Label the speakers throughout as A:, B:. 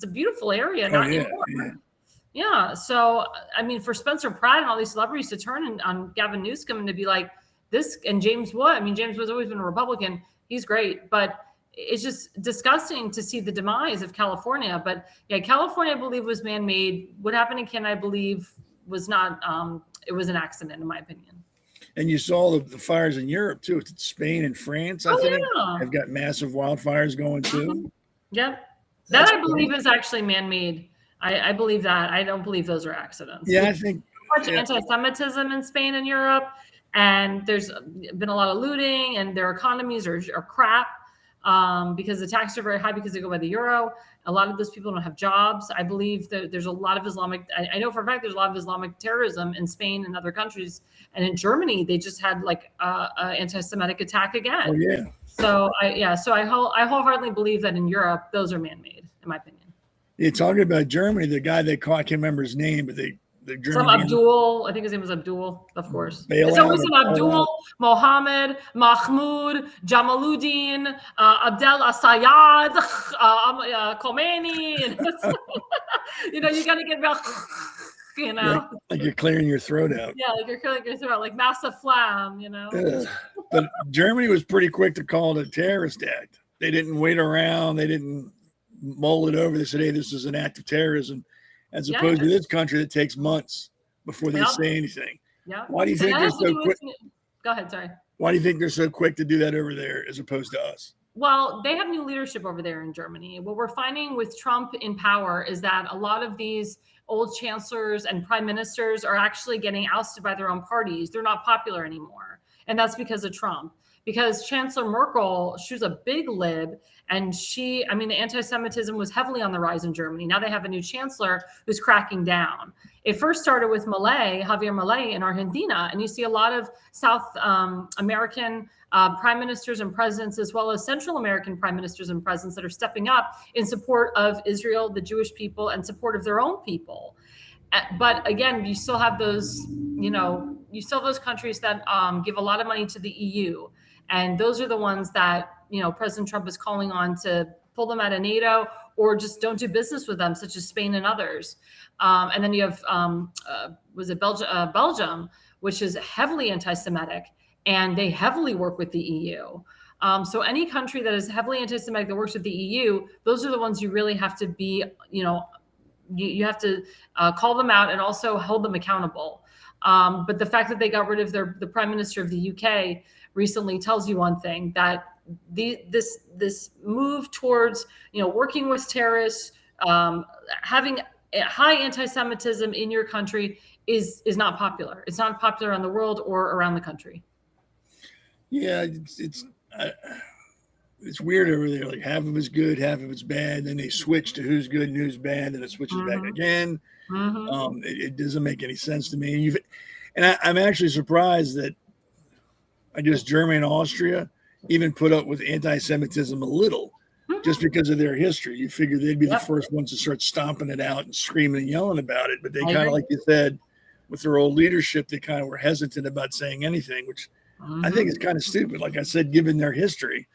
A: It's a beautiful area,
B: Oh,
A: not
B: yeah,
A: anymore.
B: yeah.
A: Yeah. So, I mean, for Spencer Pratt and all these celebrities to turn on Gavin Newsom and to be like this, and James Wood, I mean, James Wood's always been a Republican. He's great, but it's just disgusting to see the demise of California. But yeah, California, I believe, was man-made. What happened in Canada, I believe, was not, it was an accident, in my opinion.
B: And you saw the fires in Europe too. Spain and France, I think, have got massive wildfires going too.
A: Yep.
B: That's
A: That I believe is actually man-made. I believe that. I don't believe those are accidents.
B: Yeah, I think
A: much anti-Semitism in Spain and Europe, and there's been a lot of looting, and their economies are crap because the taxes are very high because they go by the euro. A lot of those people don't have jobs. I believe that there's a lot of Islamic. I know for a fact there's a lot of Islamic terrorism in Spain and other countries, and in Germany they just had like an anti-Semitic attack again.
B: Oh yeah.
A: So I wholeheartedly believe that in Europe those are man-made, in my opinion.
B: You're talking about Germany, the guy they caught, I can't remember his name, but the German
A: Abdul, I think his name was Abdul, of course.
B: Bailout,
A: it's always an Abdul, Mohammed, Mahmoud, Jamaluddin, Abdel Assayad, Khomeini. And you know, you got to get about, you know.
B: Like you're clearing your throat out.
A: Yeah, like you're clearing your throat, like Massa Flam, you know.
B: But Germany was pretty quick to call it a terrorist act. They didn't wait around. They didn't mull it over. They said, hey, this is an act of terrorism, as opposed to this country that takes months before they say anything.
A: Yeah.
B: Why do you think they're so quick?
A: Go ahead, sorry.
B: Why do you think they're so quick to do that over there as opposed to us?
A: Well, they have new leadership over there in Germany. What we're finding with Trump in power is that a lot of these old chancellors and prime ministers are actually getting ousted by their own parties. They're not popular anymore. And that's because of Trump. Because Chancellor Merkel, she was a big lib, and the anti-Semitism was heavily on the rise in Germany. Now they have a new chancellor who's cracking down. It first started with Javier Milei in Argentina, and you see a lot of South American prime ministers and presidents, as well as Central American prime ministers and presidents that are stepping up in support of Israel, the Jewish people, and support of their own people. But again, you still have those, those countries that give a lot of money to the EU. And those are the ones that, President Trump is calling on to pull them out of NATO or just don't do business with them, such as Spain and others. And then you have, Belgium, which is heavily anti-Semitic, and they heavily work with the EU. So any country that is heavily anti-Semitic that works with the EU, those are the ones you really have to be, you have to call them out and also hold them accountable. But the fact that they got rid of the prime minister of the UK recently tells you one thing, that this move towards working with terrorists, having high anti-Semitism in your country is not popular. It's not popular around the world or around the country.
B: Yeah, it's weird over there. Like half of it's good, half of it's bad. Then they switch to who's good and who's bad, and it switches back again. It doesn't make any sense to me. I'm actually surprised that I guess Germany and Austria even put up with anti-Semitism a little, just because of their history. You figure they'd be the first ones to start stomping it out and screaming and yelling about it. But they kind of, like you said, with their old leadership, they kind of were hesitant about saying anything, which I think is kind of stupid. Like I said, given their history,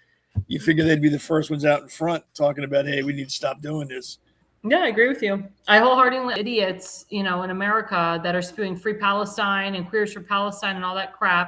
B: you figure they'd be the first ones out in front talking about, hey, we need to stop doing this.
A: Yeah, I agree with you. I wholeheartedly idiots, in America that are spewing free Palestine and queers for Palestine and all that crap.